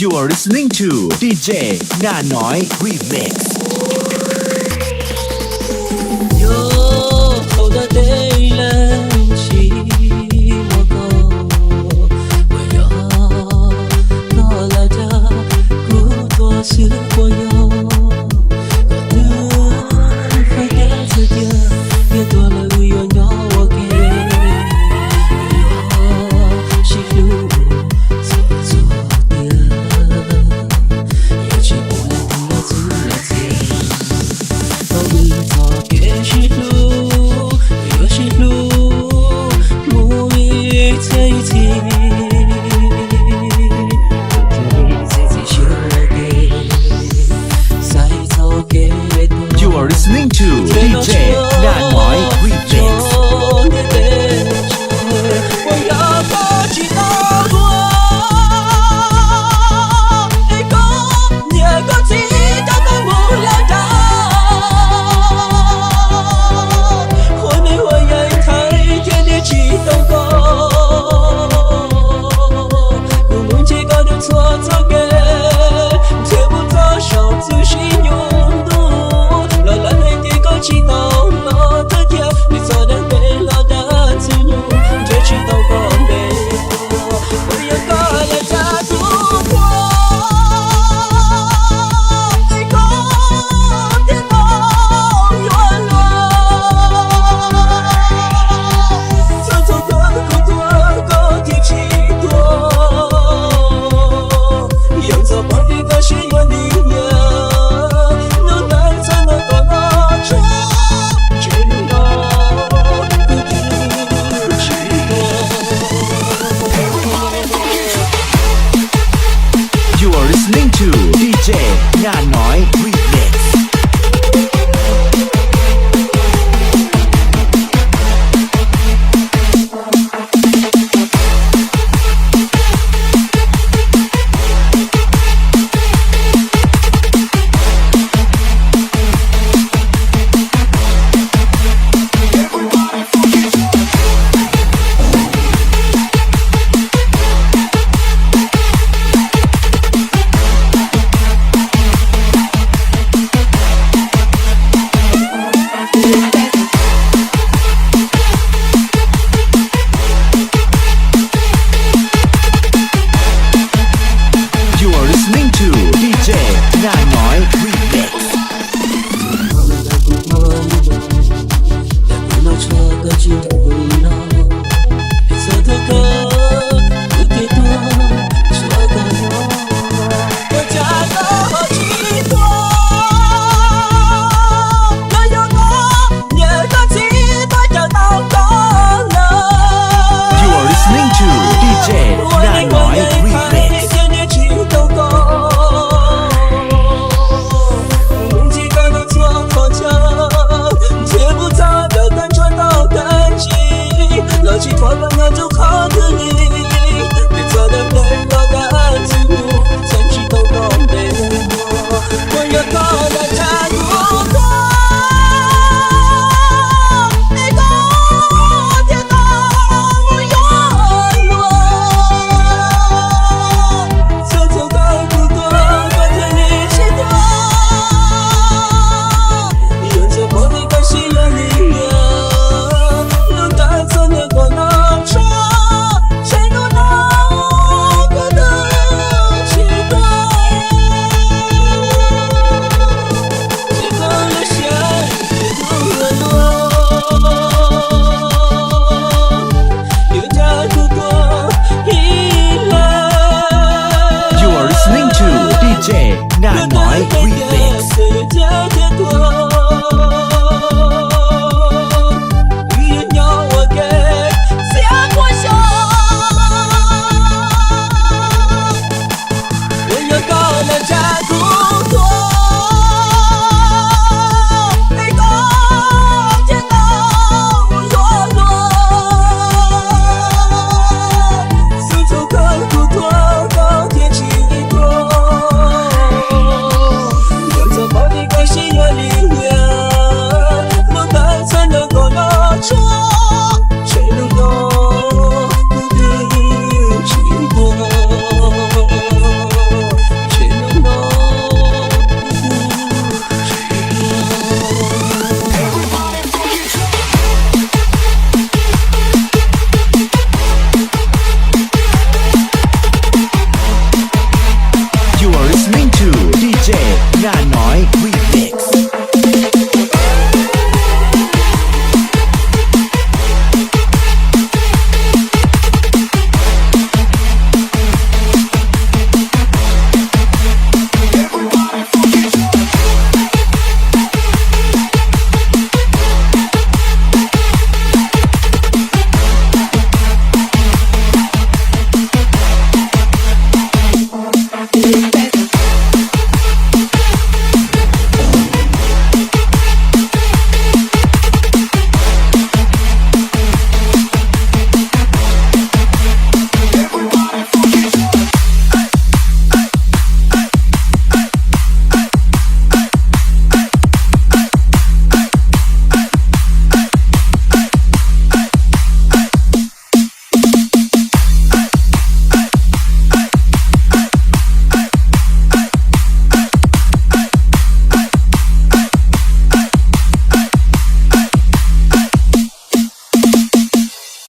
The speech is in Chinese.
You are listening to DJ งานน้อย Remix有后的对人气我够我要到了这孤独是我有我的快点自己也多了有要我给我是路走错的也去不了不了出了钱都会走也是路也是路不一切一切You are listening to DJ งานน้อย Remix我要过去好多一个也个记得的无聊的我没我也太天天去祷告我们这个的错错给贴不多少自信用度老了那点个祈祷老的天你做的对老的自由这祈祷过没我要过来加入我一个天空远了走走的路多个天气多要走跑的个是我的呀能难才能够拿出只要不停去过 You are listening to DJ งานน้อย Remix Ooh.